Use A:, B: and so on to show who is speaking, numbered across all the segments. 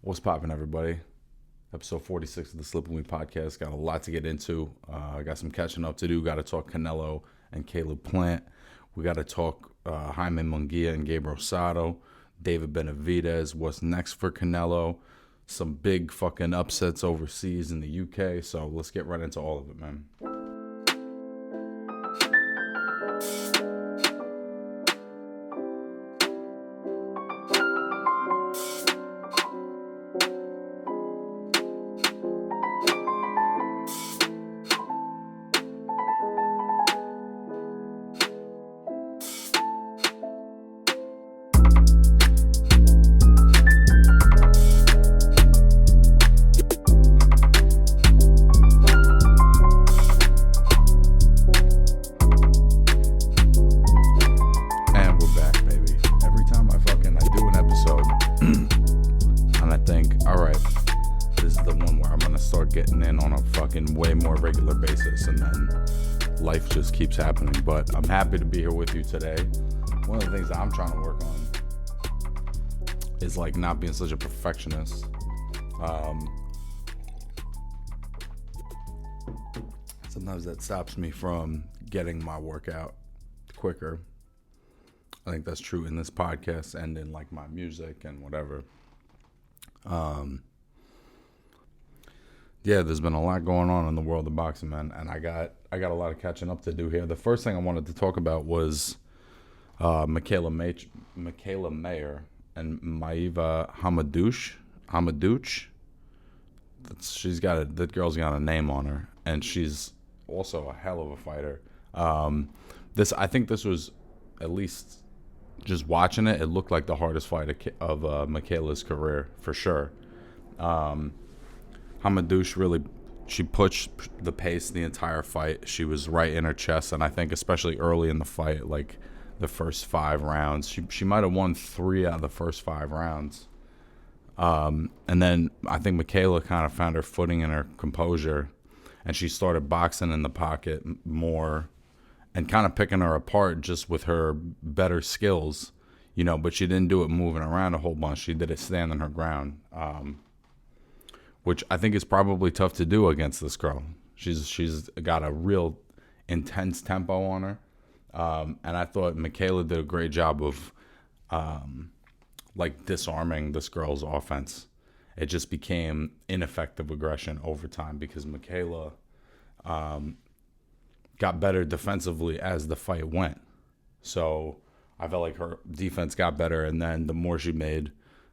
A: What's poppin', everybody? Episode 46 of the Slip and We podcast. Got a lot to get into. I got some catching up to do. Got to talk Canelo and Caleb Plant. We got to talk Jaime Mongia and Gabriel Sato. David Benavidez. What's next for Canelo? Some big fucking upsets overseas in the UK. So let's get right into all of it, man. Keeps happening, but I'm happy to be here with you today. One of the things that I'm trying to work on is like not being such a perfectionist. Sometimes that stops me from getting my workout quicker. I think that's true in this podcast and in like my music and whatever. Yeah, there's been a lot going on in the world of boxing, man, and I got a lot of catching up to do here. The first thing I wanted to talk about was Michaela Mayer and Maeva Hamadouche. That girl's got a name on her, and she's also a hell of a fighter. I think this was, at least just watching it, it looked like the hardest fight of Michaela's career for sure. Hamadouche really, she pushed the pace the entire fight. She was right in her chest, and I think especially early in the fight, like the first 5 rounds, she might have won 3 out of the first 5 rounds. And then I think Michaela kind of found her footing and her composure, and she started boxing in the pocket more and kind of picking her apart just with her better skills, but she didn't do it moving around a whole bunch. She did it standing her ground. Which I think is probably tough to do against this girl. She's got a real intense tempo on her. And I thought Michaela did a great job of disarming this girl's offense. It just became ineffective aggression over time because Michaela got better defensively as the fight went. So I felt like her defense got better, and then the more she made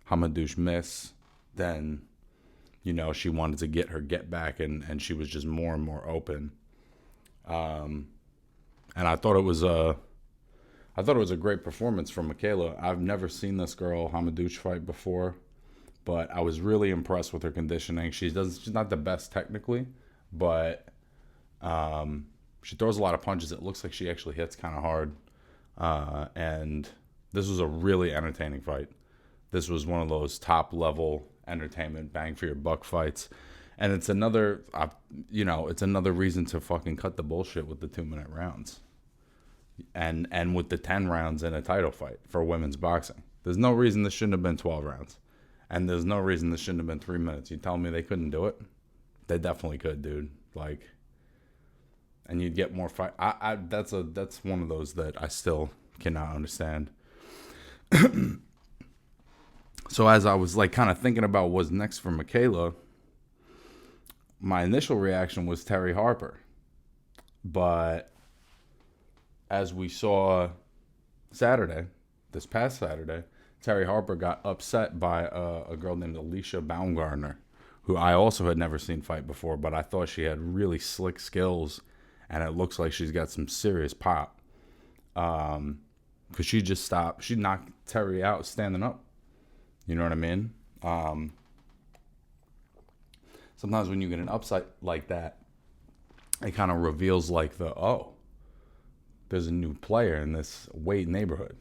A: Hamadouche miss, then she wanted to get her get back, and she was just more and more open. And I thought it was a great performance from Michaela. I've never seen this girl Hamadouche fight before, but I was really impressed with her conditioning. She's not the best technically, but she throws a lot of punches. It looks like she actually hits kind of hard. And this was a really entertaining fight. This was one of those top level entertainment, bang for your buck fights, and it's another reason to fucking cut the bullshit with the 2-minute rounds, and with the 10 rounds in a title fight for women's boxing. There's no reason this shouldn't have been 12 rounds, and there's no reason this shouldn't have been 3 minutes. You telling me they couldn't do it? They definitely could, dude. And you'd get more fight. That's one of those that I still cannot understand. So as I was kind of thinking about what's next for Michaela, my initial reaction was Terry Harper. But as we saw this past Saturday, Terry Harper got upset by a girl named Alicia Baumgartner, who I also had never seen fight before, but I thought she had really slick skills, and it looks like she's got some serious pop. Because she knocked Terry out standing up. You know what I mean? Sometimes when you get an upset like that, it kind of reveals there's a new player in this weight neighborhood.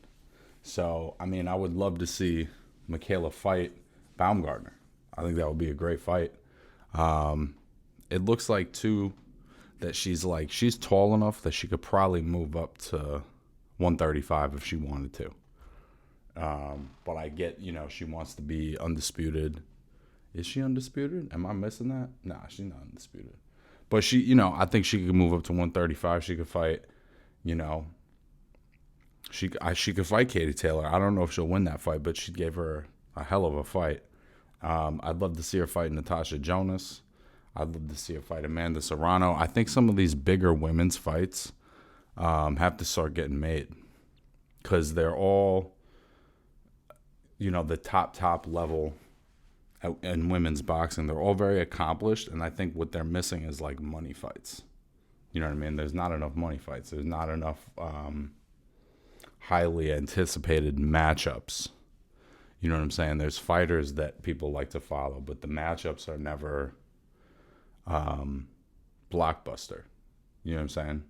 A: So, I would love to see Michaela fight Baumgartner. I think that would be a great fight. It looks like, too, that she's tall enough that she could probably move up to 135 if she wanted to. But I get, she wants to be undisputed. Is she undisputed? Am I missing that? Nah, she's not undisputed. But she, you know, I think she could move up to 135. She could fight, you know, she could fight Katie Taylor. I don't know if she'll win that fight, but she gave her a hell of a fight. I'd love to see her fight Natasha Jonas. I'd love to see her fight Amanda Serrano. I think some of these bigger women's fights have to start getting made because they're all, you know, the top level in women's boxing. They're all very accomplished, and I think what they're missing is like money fights. You know what I mean? There's not enough money fights. There's not enough highly anticipated matchups. You know what I'm saying? There's fighters that people like to follow, but the matchups are never blockbuster. You know what I'm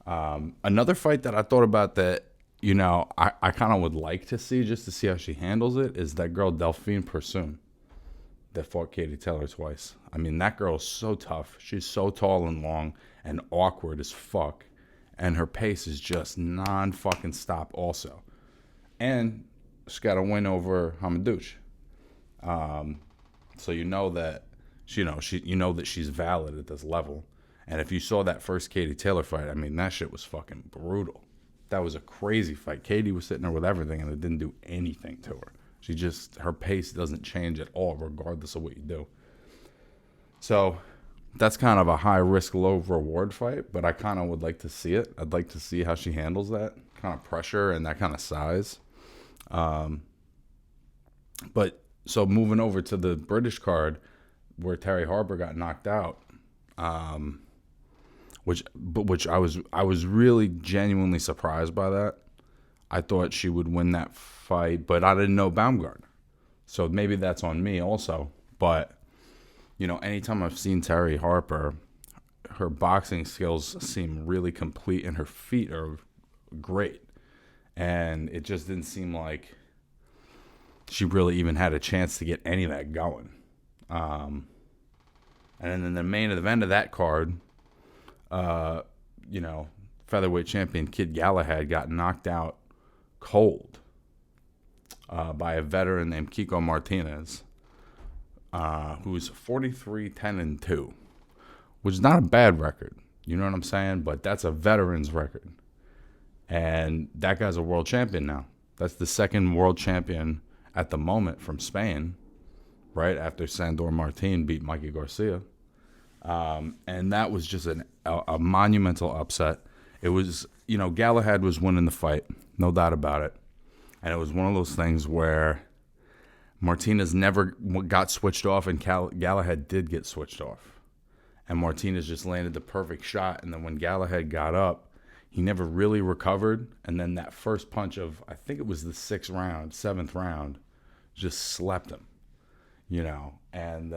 A: saying? Another fight that I thought about that, you know, I kind of would like to see just to see how she handles it is that girl Delphine Persoon that fought Katie Taylor twice. I mean, that girl is so tough. She's so tall and long and awkward as fuck. And her pace is just non-fucking stop also. And she got a win over Hamadouche. So you know that that she's valid at this level. And if you saw that first Katie Taylor fight, I mean, that shit was fucking brutal. That was a crazy fight. Katie was sitting there with everything, and it didn't do anything to her. Her pace doesn't change at all, regardless of what you do. So that's kind of a high risk, low reward fight, but I kind of would like to see it. I'd like to see how she handles that kind of pressure and that kind of size. But so moving over to the British card where Terry Harper got knocked out, which I was really genuinely surprised by that. I thought she would win that fight, but I didn't know Baumgartner. So maybe that's on me also. But, you know, anytime I've seen Terry Harper, her boxing skills seem really complete and her feet are great. And it just didn't seem like she really even had a chance to get any of that going. And then in the main event of that card, you know, featherweight champion Kid Galahad got knocked out cold by a veteran named Kiko Martinez, who's 43-10-2, which is not a bad record. You know what I'm saying? But that's a veteran's record. And that guy's a world champion now. That's the second world champion at the moment from Spain, right after Sandor Martin beat Mikey Garcia. And that was just a monumental upset. It was, you know, Galahad was winning the fight, no doubt about it. And it was one of those things where Martinez never got switched off, and Galahad did get switched off. And Martinez just landed the perfect shot. And then when Galahad got up, he never really recovered. And then that first punch of, I think it was the seventh round, just slept him, you know. And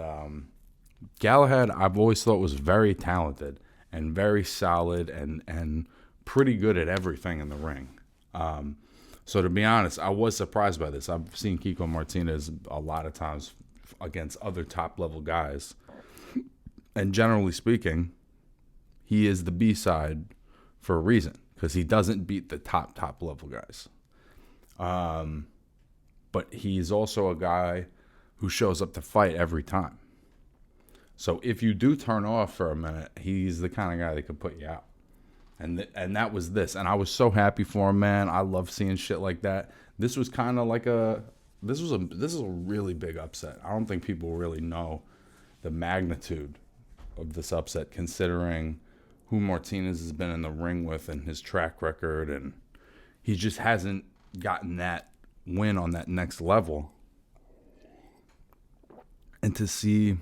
A: Galahad, I've always thought was very talented and very solid and pretty good at everything in the ring. So to be honest, I was surprised by this. I've seen Kiko Martinez a lot of times against other top-level guys. And generally speaking, he is the B-side for a reason, because he doesn't beat the top-level guys. But he's also a guy who shows up to fight every time. So if you do turn off for a minute, he's the kind of guy that could put you out. And that was this. And I was so happy for him, man. I love seeing shit like that. This was kind of like this is a really big upset. I don't think people really know the magnitude of this upset, considering who Martinez has been in the ring with and his track record, and he just hasn't gotten that win on that next level. And to see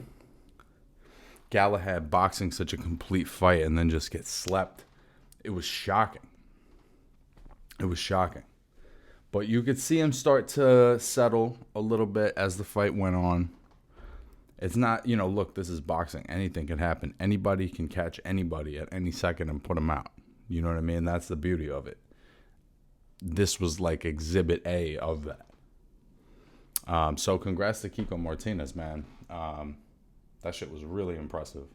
A: Galahad boxing such a complete fight and then just get slept, it was shocking. It was shocking. But you could see him start to settle a little bit as the fight went on. It's not, you know, look, this is boxing. Anything can happen. Anybody can catch anybody at any second and put them out. You know what I mean? That's the beauty of it. This was like exhibit A of that. So congrats to Kiko Martinez, man. That shit was really impressive.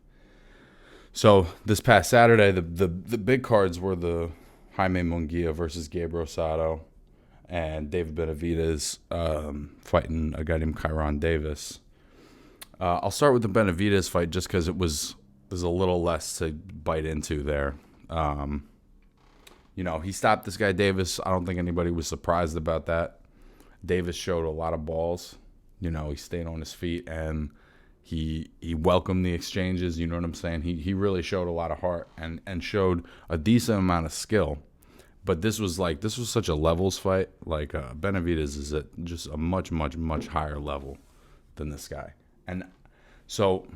A: So this past Saturday, the big cards were the Jaime Mongia versus Gabriel Sato and David Benavidez fighting a guy named Kyron Davis. I'll start with the Benavidez fight just because there's a little less to bite into there. He stopped this guy Davis. I don't think anybody was surprised about that. Davis showed a lot of balls. He stayed on his feet and he welcomed the exchanges. You know what I'm saying? He really showed a lot of heart and showed a decent amount of skill. But this was such a levels fight. Like Benavidez is at just a much, much, much higher level than this guy. And so,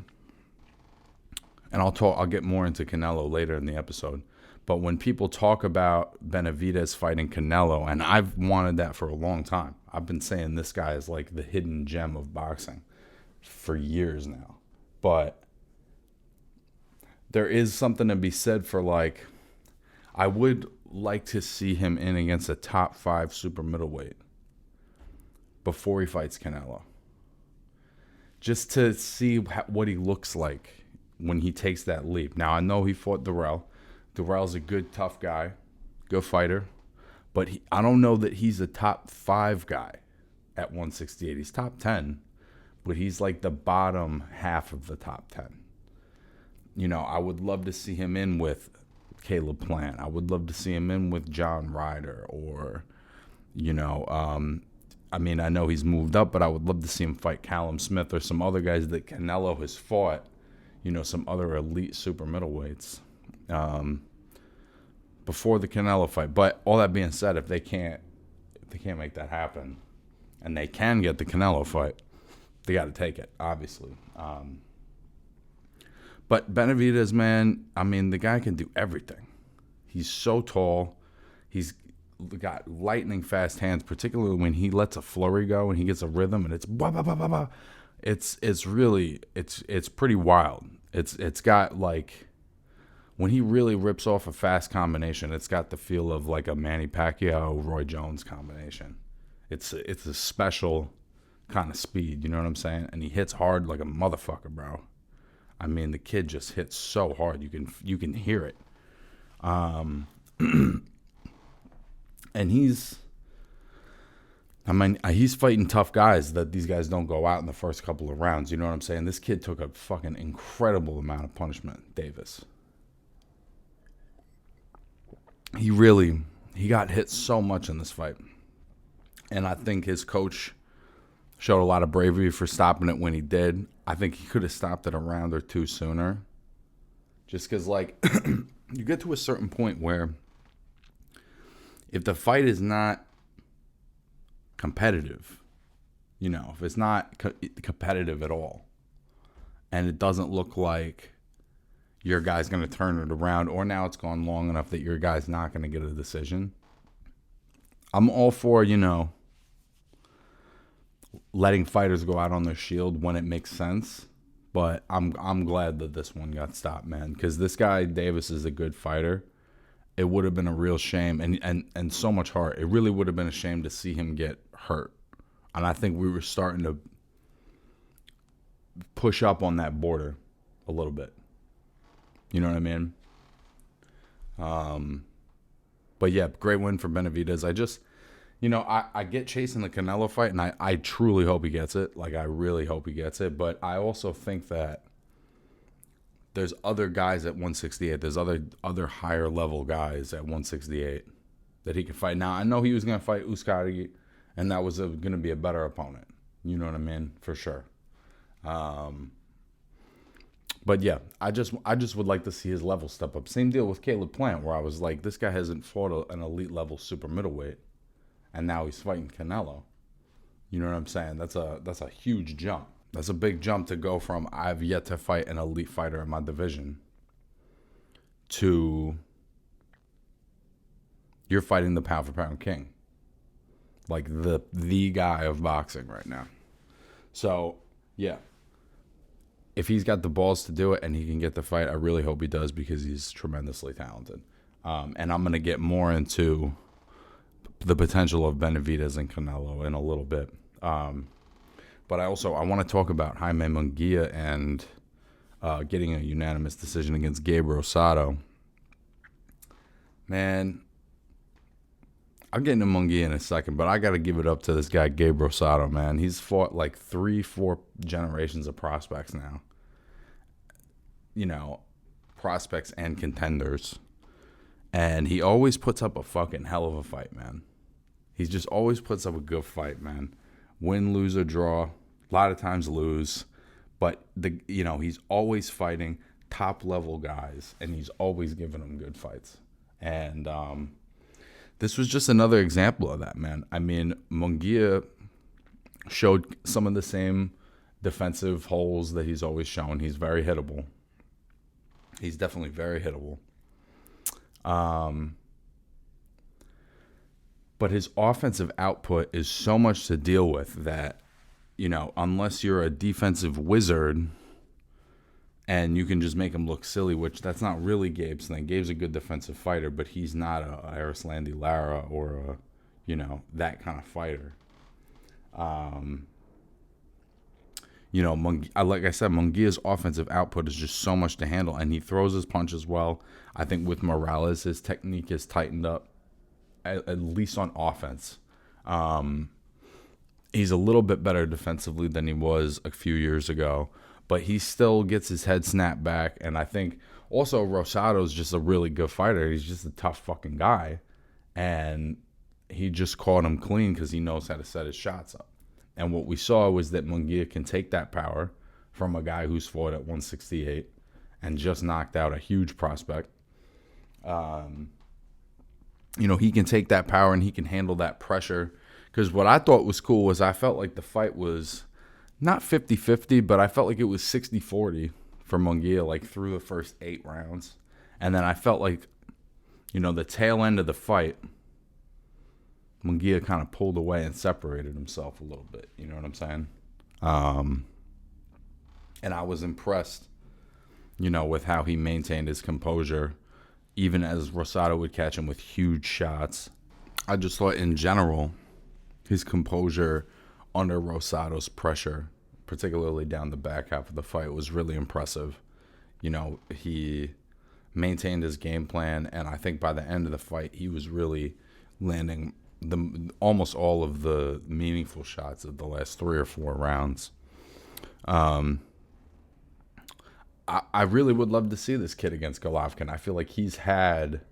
A: and I'll get more into Canelo later in the episode. But when people talk about Benavidez fighting Canelo, and I've wanted that for a long time. I've been saying this guy is like the hidden gem of boxing for years now. But there is something to be said for like, I would like to see him in against a top 5 super middleweight before he fights Canelo. Just to see what he looks like when he takes that leap. Now, I know he fought Durrell. Durrell's a good, tough guy, good fighter. But I don't know that he's a top 5 guy at 168. He's top 10, but he's like the bottom half of the top 10. I would love to see him in with Caleb Plant. I would love to see him in with John Ryder or, I know he's moved up, but I would love to see him fight Callum Smith or some other guys that Canelo has fought, some other elite super middleweights before the Canelo fight. But all that being said, if they can't make that happen and they can get the Canelo fight, they got to take it, obviously. But Benavidez, man, the guy can do everything. He's so tall. He's got lightning fast hands, particularly when he lets a flurry go and he gets a rhythm and it's bah, bah, bah, bah, bah. It's pretty wild. It's got like, when he really rips off a fast combination, it's got the feel of like a Manny Pacquiao Roy Jones combination. It's a special kind of speed, you know what I'm saying? And he hits hard like a motherfucker, bro. The kid just hits so hard you can hear it. And he's fighting tough guys that these guys don't go out in the first couple of rounds. You know what I'm saying? This kid took a fucking incredible amount of punishment, Davis. He got hit so much in this fight. And I think his coach showed a lot of bravery for stopping it when he did. I think he could have stopped it a round or two sooner. Just because, like, you get to a certain point where if the fight is not competitive, if it's not competitive at all, and it doesn't look like your guy's going to turn it around, or now it's gone long enough that your guy's not going to get a decision, I'm all for, letting fighters go out on their shield when it makes sense. But I'm glad that this one got stopped, man, because this guy Davis is a good fighter. It would have been a real shame, and so much heart. It really would have been a shame to see him get hurt. And I think we were starting to push up on that border a little bit. You know what I mean? But yeah, great win for Benavidez. I get chasing the Canelo fight, and I truly hope he gets it. Like, I really hope he gets it. But I also think that there's other guys at 168. There's other higher level guys at 168 that he can fight. Now, I know he was going to fight Uskari, and that was going to be a better opponent. You know what I mean? For sure. But yeah, I just would like to see his level step up. Same deal with Caleb Plant, where I was like, this guy hasn't fought an elite level super middleweight, and now he's fighting Canelo. You know what I'm saying? That's a huge jump. That's a big jump to go from I've yet to fight an elite fighter in my division to you're fighting the pound for pound king. Like the guy of boxing right now. So, yeah. If he's got the balls to do it and he can get the fight, I really hope he does, because he's tremendously talented. And I'm going to get more into the potential of Benavidez and Canelo in a little bit. But I want to talk about Jaime Mongia and getting a unanimous decision against Gabriel Sato. Man, I'll get into Munguia in a second, but I got to give it up to this guy, Gabriel Sato, man. He's fought like 3-4 generations of prospects now. You know, prospects and contenders. And he always puts up a fucking hell of a fight, man. He just always puts up a good fight, man. Win, lose, or draw. A lot of times lose. But, he's always fighting top-level guys, and he's always giving them good fights. And this was just another example of that, man. I mean, Munguia showed some of the same defensive holes that he's always shown. He's very hittable. He's definitely very hittable. But his offensive output is so much to deal with that, unless you're a defensive wizard and you can just make him look silly, which that's not really Gabe's thing. Gabe's a good defensive fighter, but he's not a Arislandi Lara or that kind of fighter. Like I said, Munguia's offensive output is just so much to handle, and he throws his punches well. I think with Morales, his technique is tightened up, at least on offense. He's a little bit better defensively than he was a few years ago, but he still gets his head snapped back. And I think also Rosado's just a really good fighter. He's just a tough fucking guy, and he just caught him clean because he knows how to set his shots up. And what we saw was that Munguia can take that power from a guy who's fought at 168 and just knocked out a huge prospect. He can take that power and he can handle that pressure. Because what I thought was cool was I felt like the fight was not 50-50, but I felt like it was 60-40 for Munguia, like through the first 8 rounds. And then I felt like, the tail end of the fight, Munguia kind of pulled away and separated himself a little bit. You know what I'm saying? And I was impressed, with how he maintained his composure, even as Rosado would catch him with huge shots. I just thought in general, his composure under Rosado's pressure, particularly down the back half of the fight, was really impressive. He maintained his game plan, and I think by the end of the fight, he was really landing almost all of the meaningful shots of the last 3 or 4 rounds. I really would love to see this kid against Golovkin. I feel like he's had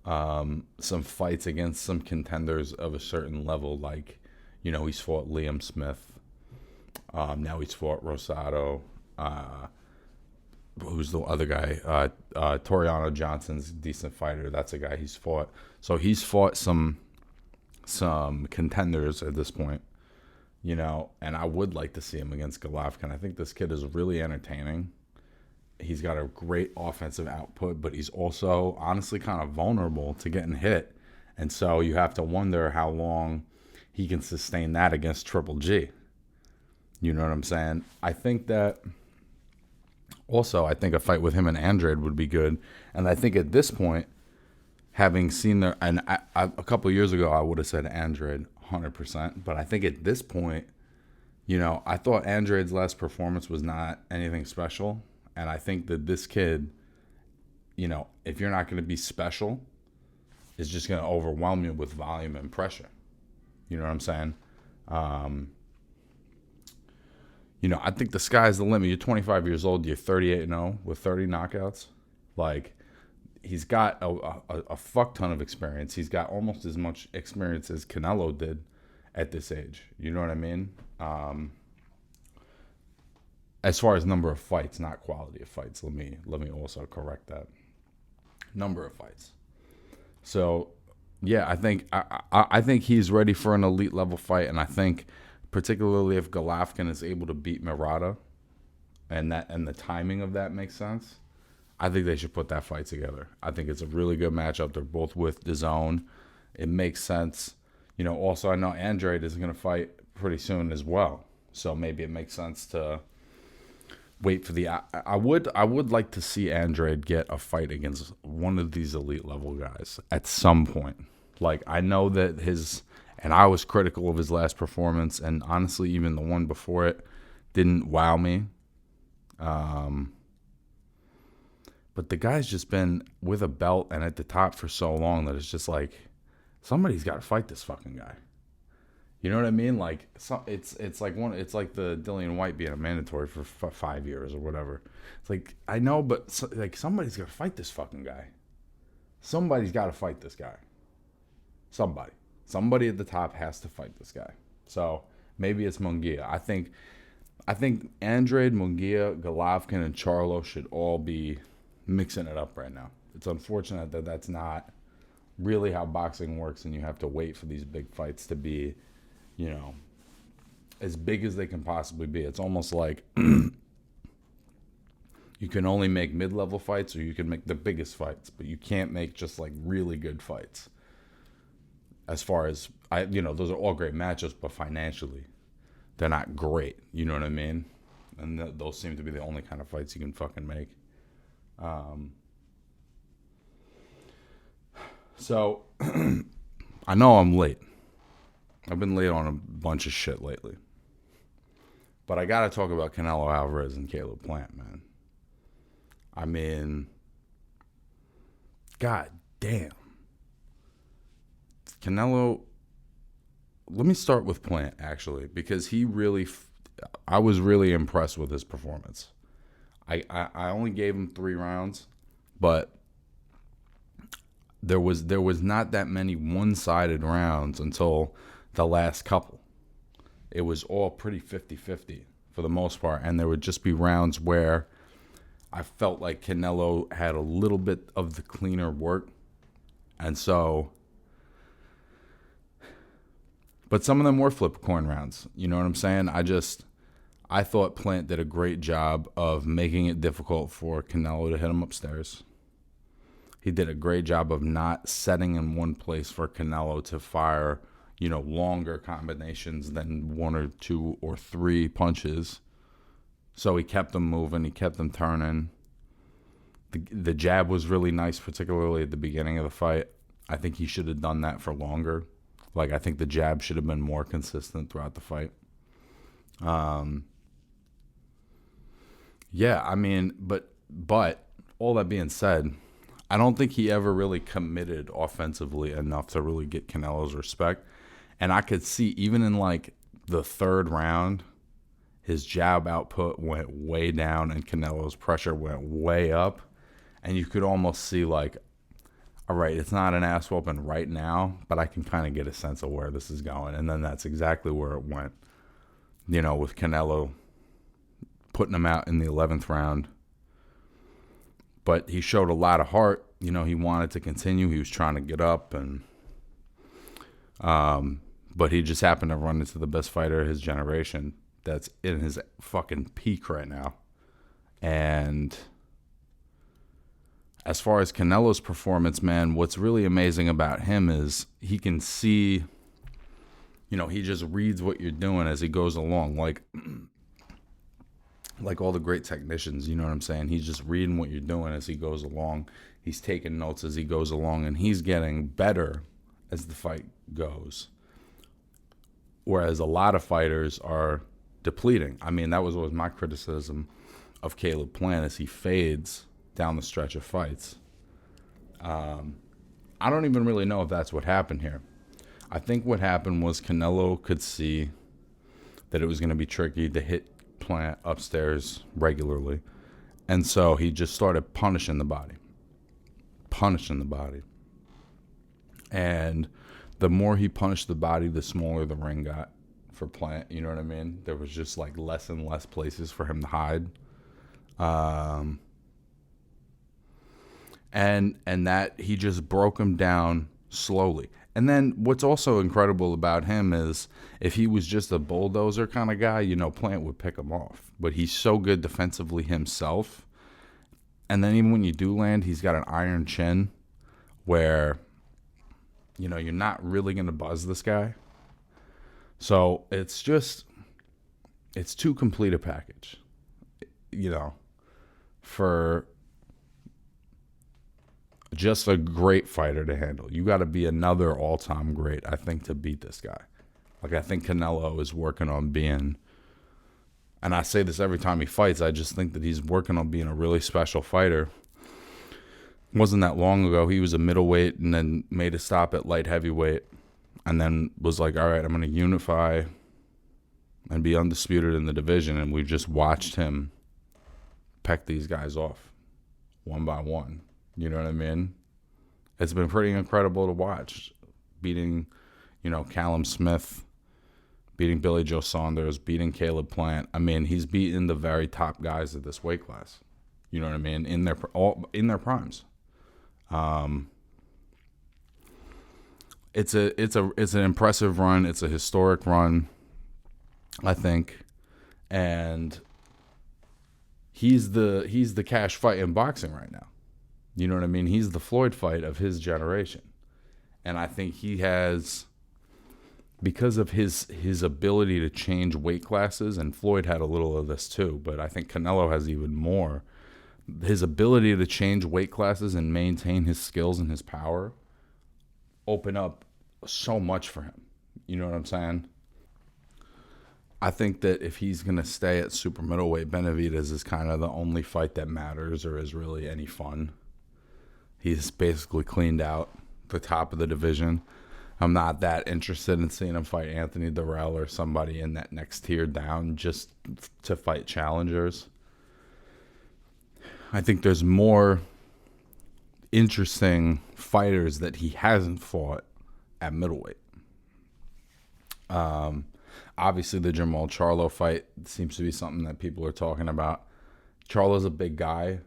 A: some fights against some contenders of a certain level. Like, he's fought Liam Smith. Now he's fought Rosado. Who's the other guy? Toriano Johnson's a decent fighter. That's a guy he's fought. So he's fought some contenders at this point, and I would like to see him against Golovkin. I think this kid is really entertaining. He's got a great offensive output, but he's also honestly kind of vulnerable to getting hit. And so you have to wonder how long he can sustain that against Triple G. You know what I'm saying? I think a fight with him and Andrade would be good. And I think at this point, having seen a couple of years ago, I would have said Andrade 100%. But I think at this point, I thought Andrade's last performance was not anything special. And I think that this kid, if you're not going to be special, is just going to overwhelm you with volume and pressure. You know what I'm saying? I think the sky's the limit. You're 25 years old. You're 38-0 with 30 knockouts. Like, he's got a fuck ton of experience. He's got almost as much experience as Canelo did at this age. You know what I mean? As far as number of fights, not quality of fights. Let me also correct that. Number of fights. So, yeah, I think he's ready for an elite level fight, and I think particularly if Golovkin is able to beat Murata, and the timing of that makes sense, I think they should put that fight together. I think it's a really good matchup. They're both with DAZN. It makes sense. Also I know Andrade is going to fight pretty soon as well, so maybe it makes sense to wait for the. I would like to see Andrade get a fight against one of these elite level guys at some point. Like, I know that and I was critical of his last performance, and honestly, even the one before it didn't wow me. But the guy's just been with a belt and at the top for so long that it's just like somebody's got to fight this fucking guy. You know what I mean? Like, it's like the Dillian White being a mandatory for 5 years or whatever. It's like, I know, but like somebody's got to fight this fucking guy. Somebody's got to fight this guy. Somebody at the top has to fight this guy. So maybe it's Munguia. I think Andrade, Munguia, Golovkin, and Charlo should all be mixing it up right now. It's unfortunate that that's not really how boxing works, and you have to wait for these big fights to be, you know, as big as they can possibly be. It's almost like you can only make mid-level fights, or you can make the biggest fights, but you can't make just like really good fights. As far as those are all great matchups, but financially, they're not great. You know what I mean? And those seem to be the only kind of fights you can fucking make. So I know I'm late. I've been late on a bunch of shit lately. But I got to talk about Canelo Alvarez and Caleb Plant, man. I mean, god damn. Canelo, let me start with Plant, actually, because I was really impressed with his performance. I only gave him 3 rounds, but there was not that many one-sided rounds until the last couple. It was all pretty 50-50 for the most part, and there would just be rounds where I felt like Canelo had a little bit of the cleaner work, and so, but some of them were flip coin rounds. You know what I'm saying? I thought Plant did a great job of making it difficult for Canelo to hit him upstairs. He did a great job of not setting in one place for Canelo to fire, longer combinations than 1 or 2 or 3 punches. So he kept them moving. He kept them turning. The jab was really nice, particularly at the beginning of the fight. I think he should have done that for longer. Like, I think the jab should have been more consistent throughout the fight. Yeah, I mean, but all that being said, I don't think he ever really committed offensively enough to really get Canelo's respect. And I could see, even in like the 3rd round, his jab output went way down and Canelo's pressure went way up. And you could almost see like, all right, it's not an ass whooping right now, but I can kind of get a sense of where this is going. And then that's exactly where it went, with Canelo putting him out in the 11th round. But he showed a lot of heart. He wanted to continue. He was trying to get up, and but he just happened to run into the best fighter of his generation that's in his fucking peak right now. And as far as Canelo's performance, man, what's really amazing about him is he can see, he just reads what you're doing as he goes along. Like all the great technicians, you know what I'm saying? He's just reading what you're doing as he goes along. He's taking notes as he goes along, and he's getting better as the fight goes. Whereas a lot of fighters are depleting. I mean, that was always my criticism of Caleb Plant as he fades down the stretch of fights. I don't even really know if that's what happened here. I think what happened was Canelo could see that it was going to be tricky to hit Plant upstairs regularly, and so he just started punishing the body. And the more he punished the body, the smaller the ring got for Plant. You know what I mean? There was just like less and less places for him to hide. And that he just broke him down slowly. And then what's also incredible about him is if he was just a bulldozer kind of guy, Plant would pick him off. But he's so good defensively himself. And then even when you do land, he's got an iron chin where, you're not really going to buzz this guy. So it's too complete a package, for just a great fighter to handle. You got to be another all-time great, I think, to beat this guy. Like, I think Canelo is working on being, and I say this every time he fights, I just think that he's working on being a really special fighter Wasn't that long ago. He was a middleweight and then made a stop at light heavyweight and then was like, all right, I'm going to unify and be undisputed in the division. And we've just watched him peck these guys off one by one. You know what I mean? It's been pretty incredible to watch. Beating, Callum Smith, beating Billy Joe Saunders, beating Caleb Plant. I mean, he's beaten the very top guys of this weight class. You know what I mean? In their primes. It's an impressive run. It's a historic run, I think, and he's the cash fight in boxing right now. You know what I mean? He's the Floyd fight of his generation, and I think he has, because of his ability to change weight classes, and Floyd had a little of this too, but I think Canelo has even more. His ability to change weight classes and maintain his skills and his power open up so much for him. You know what I'm saying? I think that if he's going to stay at super middleweight, Benavidez is kind of the only fight that matters or is really any fun. He's basically cleaned out the top of the division. I'm not that interested in seeing him fight Anthony Durrell or somebody in that next tier down just to fight challengers. I think there's more interesting fighters that he hasn't fought at middleweight. Obviously, the Jamal Charlo fight seems to be something that people are talking about. Charlo's a big guy,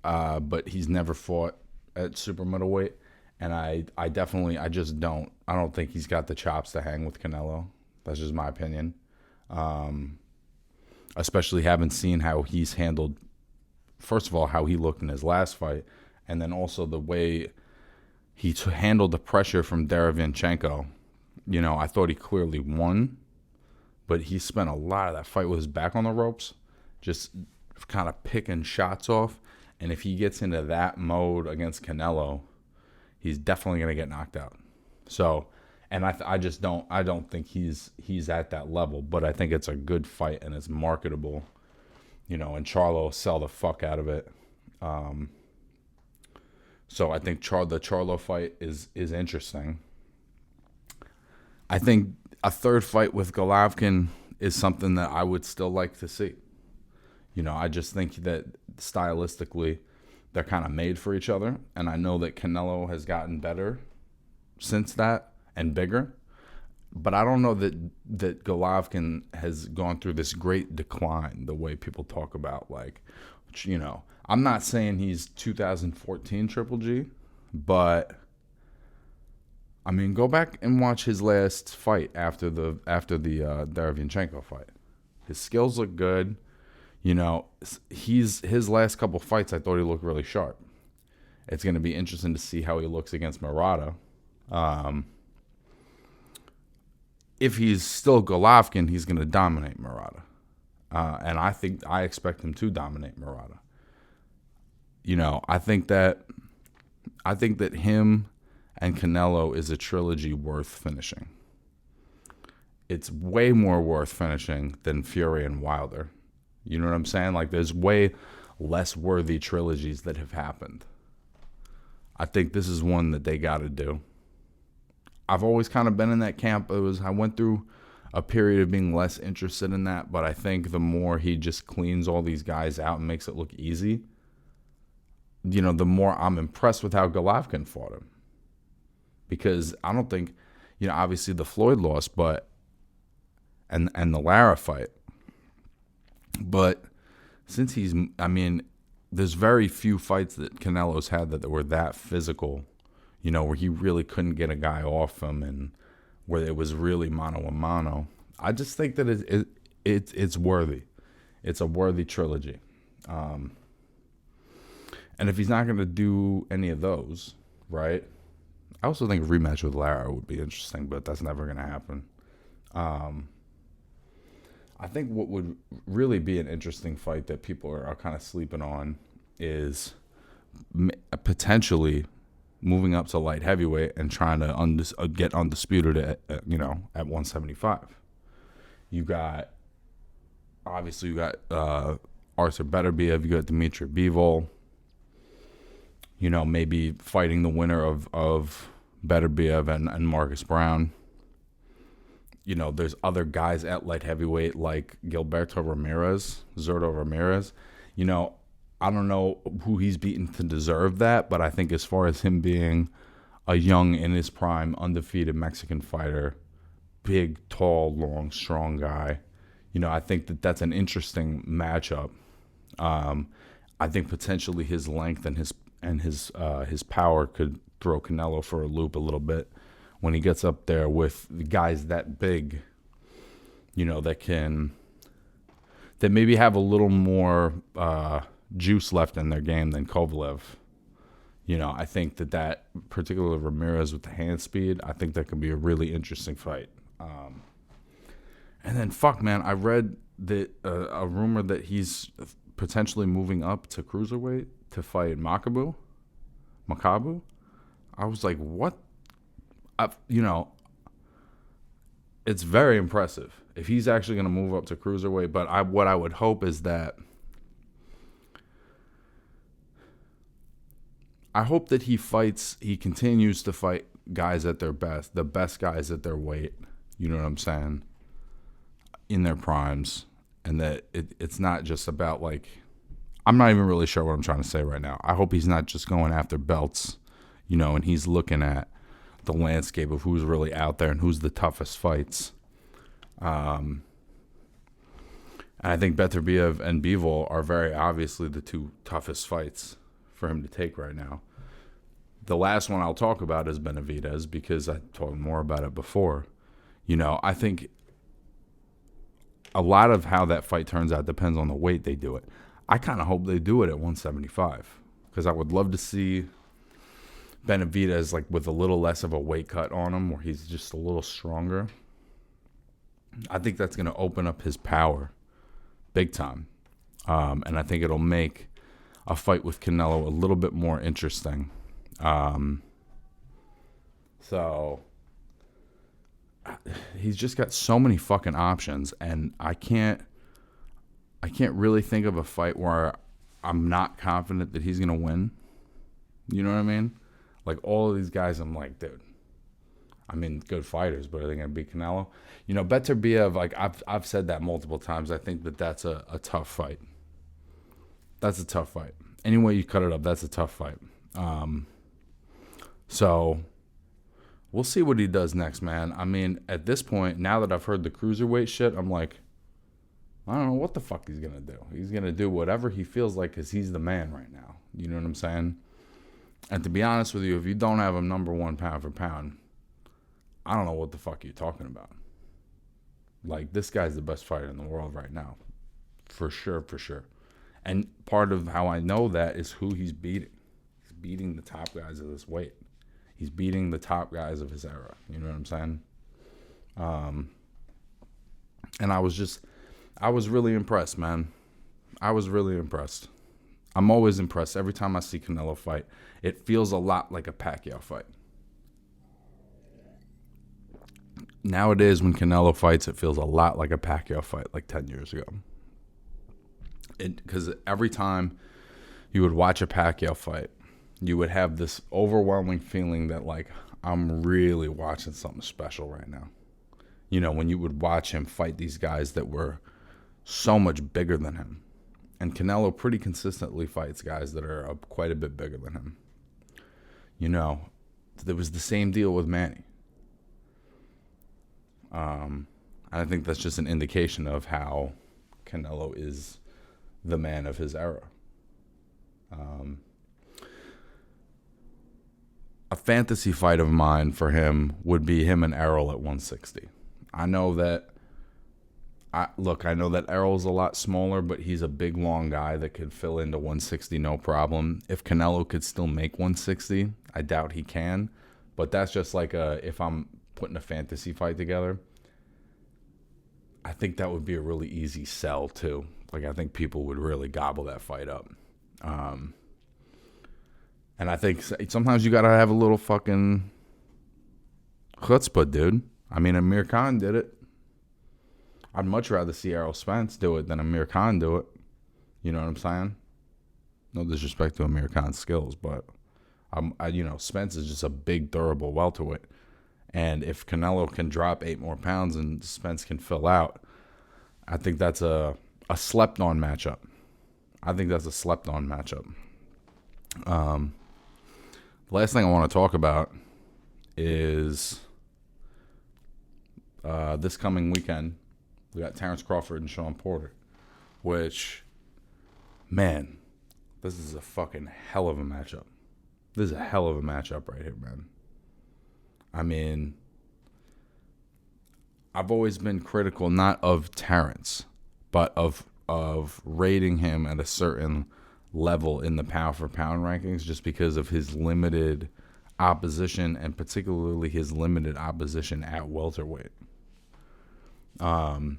A: but he's never fought at super middleweight, and I don't think he's got the chops to hang with Canelo. That's just my opinion. Especially having seen how he's handled, first of all, how he looked in his last fight, and then also the way he handled the pressure from Derevyanchenko. I thought he clearly won, but he spent a lot of that fight with his back on the ropes, just kind of picking shots off. And if he gets into that mode against Canelo, he's definitely going to get knocked out. So, and I don't think he's at that level, but I think it's a good fight and it's marketable, and Charlo will sell the fuck out of it. So I think the Charlo fight is interesting. I think a third fight with Golovkin is something that I would still like to see. I just think that stylistically they're kind of made for each other. And I know that Canelo has gotten better since that and bigger. But I don't know that Golovkin has gone through this great decline the way people talk about. I'm not saying he's 2014 Triple G, but I mean, go back and watch his last fight after the Derevyanchenko fight. His skills look good. His last couple fights, I thought he looked really sharp. It's going to be interesting to see how he looks against Murata. If he's still Golovkin, he's going to dominate Murata. And I expect him to dominate Murata. I think that him and Canelo is a trilogy worth finishing. It's way more worth finishing than Fury and Wilder. You know what I'm saying? There's way less worthy trilogies that have happened. I think this is one that they got to do. I've always kind of been in that camp. I went through a period of being less interested in that, but I think the more he just cleans all these guys out and makes it look easy, the more I'm impressed with how Golovkin fought him. Because I don't think, obviously the Floyd loss, and the Lara fight. But since there's very few fights that Canelo's had that were that physical, where he really couldn't get a guy off him and where it was really mano a mano. I just think that it's worthy. It's a worthy trilogy. And if he's not going to do any of those, right? I also think a rematch with Lara would be interesting, but that's never going to happen. I think what would really be an interesting fight that people are kind of sleeping on is potentially moving up to light heavyweight and trying to get undisputed at 175. You got Arthur Beterbiev, you got Dmitry Bivol. maybe fighting the winner of Beterbiev and Marcus Brown. There's other guys at light heavyweight like Zurdo Ramirez. I don't know who he's beaten to deserve that, but I think as far as him being a young, in his prime, undefeated Mexican fighter, big, tall, long, strong guy, I think that's an interesting matchup. I think potentially his length and his power could throw Canelo for a loop a little bit when he gets up there with the guys that big, that maybe have a little more juice left in their game than Kovalev. I think that particularly Ramirez with the hand speed, I think that could be a really interesting fight. And then, man, I read that a rumor that he's potentially moving up to cruiserweight to fight Makabu. I was like, what? It's very impressive if he's actually going to move up to cruiserweight. But what I would hope is that he continues to fight guys at their best, the best guys at their weight. You know what I'm saying? In their primes, and that it's not just about I'm not even really sure what I'm trying to say right now. I hope he's not just going after belts, and he's looking at the landscape of who's really out there and who's the toughest fights. And I think Beterbiev and Bivol are very obviously the two toughest fights for him to take right now. The last one I'll talk about is Benavidez because I talked more about it before. I think a lot of how that fight turns out depends on the weight they do it. I kind of hope they do it at 175 because I would love to see Benavidez with a little less of a weight cut on him where he's just a little stronger. I think that's going to open up his power big time. And I think it'll make a fight with Canelo a little bit more interesting. So he's just got so many fucking options, and I can't really think of a fight where I'm not confident that he's gonna win. You know what I mean? All of these guys, I'm like, dude, good fighters, but are they gonna beat Canelo? Beterbiev, I've said that multiple times. I think that's a tough fight. That's a tough fight. Any way you cut it up, that's a tough fight. So we'll see what he does next, man. At this point, now that I've heard the cruiserweight shit, I'm like, I don't know what the fuck he's going to do. He's going to do whatever he feels like because he's the man right now. You know what I'm saying? And to be honest with you, if you don't have him number one pound for pound, I don't know what the fuck you're talking about. This guy's the best fighter in the world right now. For sure, for sure. And part of how I know that is who he's beating. He's beating the top guys of this weight. He's beating the top guys of his era. You know what I'm saying? And I was really impressed, man. I was really impressed. I'm always impressed. Every time I see Canelo fight, it feels a lot like a Pacquiao fight. Nowadays, when Canelo fights, it feels a lot like a Pacquiao fight, 10 years ago. Because every time you would watch a Pacquiao fight, you would have this overwhelming feeling that, I'm really watching something special right now. When you would watch him fight these guys that were so much bigger than him. And Canelo pretty consistently fights guys that are quite a bit bigger than him. There was the same deal with Manny. I think that's just an indication of how Canelo is the man of his era. A fantasy fight of mine for him would be him and Errol at 160. I know that Errol's a lot smaller, but he's a big, long guy that could fill into 160 no problem. If Canelo could still make 160, I doubt he can. But that's just if I'm putting a fantasy fight together, I think that would be a really easy sell too. I think people would really gobble that fight up. And I think sometimes you got to have a little fucking chutzpah, dude. Amir Khan did it. I'd much rather see Errol Spence do it than Amir Khan do it. You know what I'm saying? No disrespect to Amir Khan's skills, but Spence is just a big, durable welterweight. And if Canelo can drop 8 more pounds and Spence can fill out, I think that's a slept-on matchup. The last thing I want to talk about is this coming weekend, we got Terence Crawford and Shawn Porter, which, man, this is a fucking hell of a matchup. This is a hell of a matchup right here, man. I mean, I've always been critical not of Terence, but of rating him at a certain level in the pound for pound rankings just because of his limited opposition and particularly his limited opposition at welterweight. And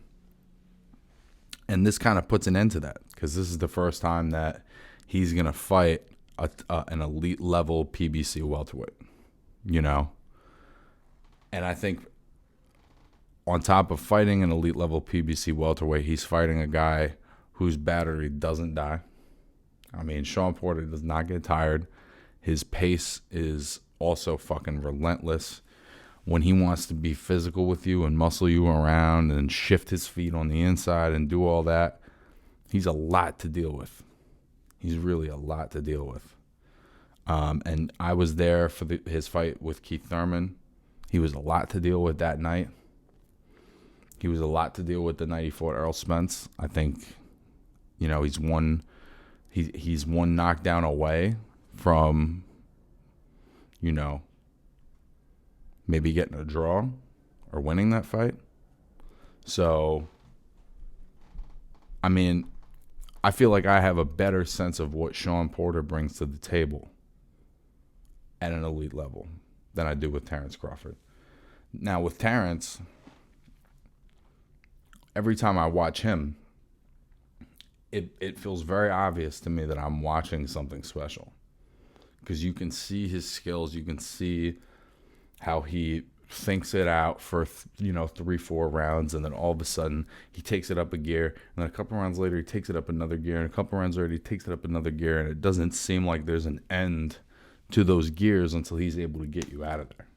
A: this kind of puts an end to that because this is the first time that he's going to fight an elite level PBC welterweight, And I think on top of fighting an elite level PBC welterweight, he's fighting a guy whose battery doesn't die. I mean, Shawn Porter does not get tired. His pace is also fucking relentless. When he wants to be physical with you and muscle you around and shift his feet on the inside and do all that, he's a lot to deal with. He's really a lot to deal with. And I was there for his fight with Keith Thurman. He was a lot to deal with that night. He was a lot to deal with the night he fought Errol Spence. I think, he's one knockdown away from, maybe getting a draw or winning that fight. So, I mean, I feel like I have a better sense of what Shawn Porter brings to the table at an elite level than I do with Terence Crawford. Now, with Terence, every time I watch him, it feels very obvious to me that I'm watching something special. Because you can see his skills, you can see how he thinks it out for 3-4 rounds, and then all of a sudden he takes it up a gear, and then a couple rounds later he takes it up another gear, and a couple rounds later he takes it up another gear, and it doesn't seem like there's an end to those gears until he's able to get you out of there.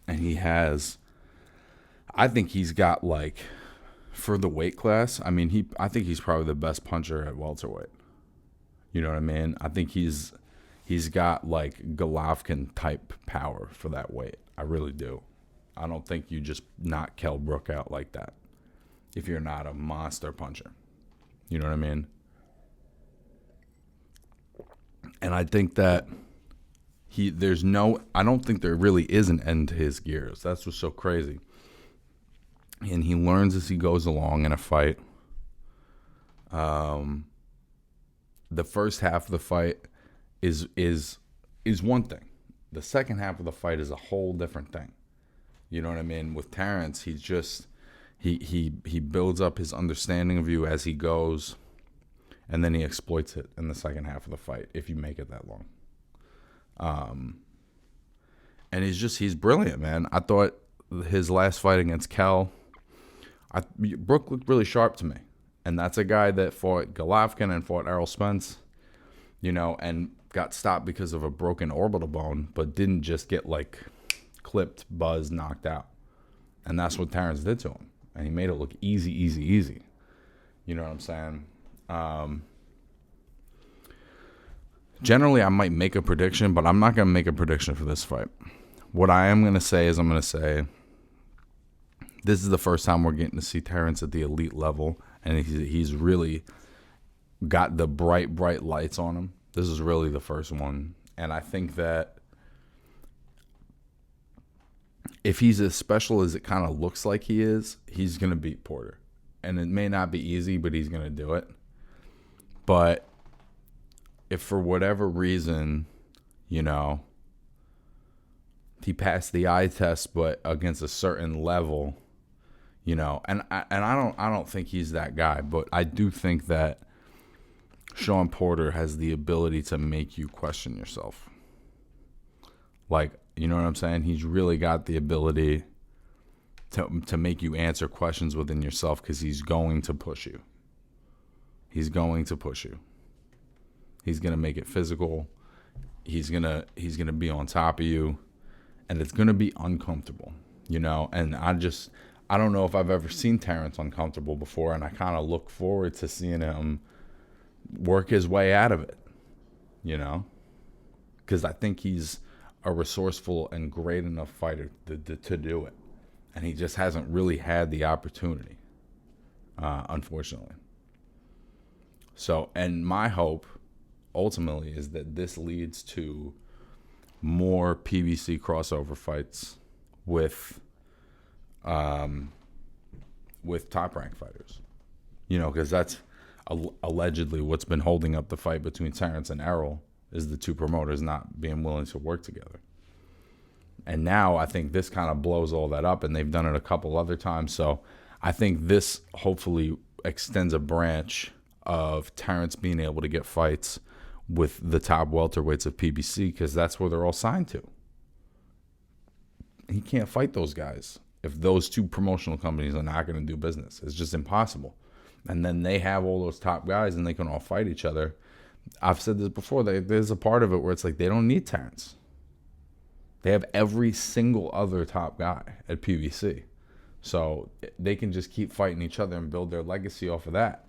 A: And he has, I think he's got for the weight class, I think he's probably the best puncher at welterweight. You know what I mean? I think he's got Golovkin type power for that weight. I really do. I don't think you just knock Kell Brook out like that if you're not a monster puncher. You know what I mean? And I think that I don't think there really is an end to his gears. That's what's so crazy. And he learns as he goes along in a fight. The first half of the fight is one thing. The second half of the fight is a whole different thing. You know what I mean? With Terence, he builds up his understanding of you as he goes, and then he exploits it in the second half of the fight if you make it that long. And he's brilliant, man. I thought his last fight against Kell, Brook looked really sharp to me. And that's a guy that fought Golovkin and fought Errol Spence, and got stopped because of a broken orbital bone, but didn't just get clipped, buzzed, knocked out. And that's what Terence did to him. And he made it look easy. You know what I'm saying? Generally, I might make a prediction, but I'm not going to make a prediction for this fight. What I am going to say is this is the first time we're getting to see Terence at the elite level, and he's really got the bright lights on him. This is really the first one. And I think that if he's as special as it kind of looks like he is, he's going to beat Porter. And it may not be easy, but he's going to do it. But if for whatever reason, he passed the eye test, but against a certain level, and I don't think he's that guy, but I do think that Shawn Porter has the ability to make you question yourself. You know what I'm saying? He's really got the ability to make you answer questions within yourself because he's going to push you. He's going to make it physical. He's gonna be on top of you, and it's gonna be uncomfortable, you know. And I don't know if I've ever seen Terence uncomfortable before, and I kind of look forward to seeing him work his way out of it, you know, because I think he's a resourceful and great enough fighter to do it, and he just hasn't really had the opportunity, unfortunately. So, and my hope ultimately is that this leads to more PBC crossover fights with top ranked fighters, you know, because that's allegedly what's been holding up the fight between Terence and Errol, is the two promoters not being willing to work together. And now I think this kind of blows all that up, and they've done it a couple other times. So I think this hopefully extends a branch of Terence being able to get fights with the top welterweights of PBC, because that's where they're all signed to. He can't fight those guys if those two promotional companies are not going to do business. It's just impossible. And then they have all those top guys, and they can all fight each other. I've said this before. There's a part of it where it's like they don't need Terence. They have every single other top guy at PBC. So they can just keep fighting each other and build their legacy off of that.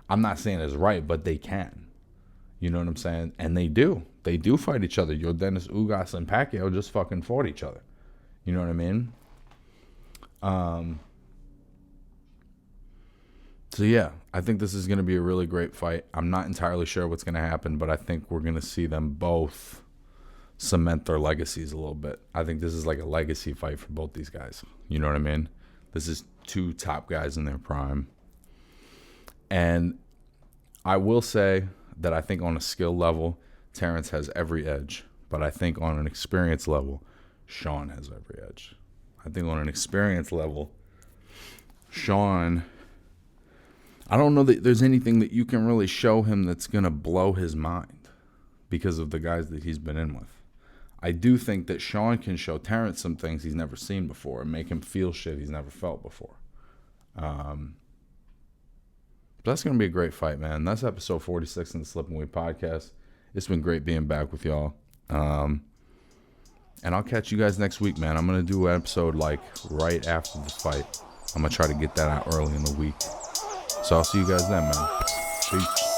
A: I'm not saying it's right, but they can. You know what I'm saying? And they do. They do fight each other. Yordenis Ugas and Pacquiao just fucking fought each other. You know what I mean? So yeah, I think this is going to be a really great fight. I'm not entirely sure what's going to happen, but I think we're going to see them both cement their legacies a little bit. I think this is like a legacy fight for both these guys. You know what I mean? This is two top guys in their prime. And I will say that I think on a skill level, Terence has every edge. But I think on an experience level, Shawn has every edge. I think on an experience level, Shawn, I don't know that there's anything that you can really show him that's going to blow his mind because of the guys that he's been in with. I do think that Shawn can show Terence some things he's never seen before and make him feel shit he's never felt before. That's going to be a great fight, man. That's episode 46 in the Slip and Wait podcast. It's been great being back with y'all. And I'll catch you guys next week, man. I'm going to do an episode like right after the fight. I'm going to try to get that out early in the week. So I'll see you guys then, man. Peace.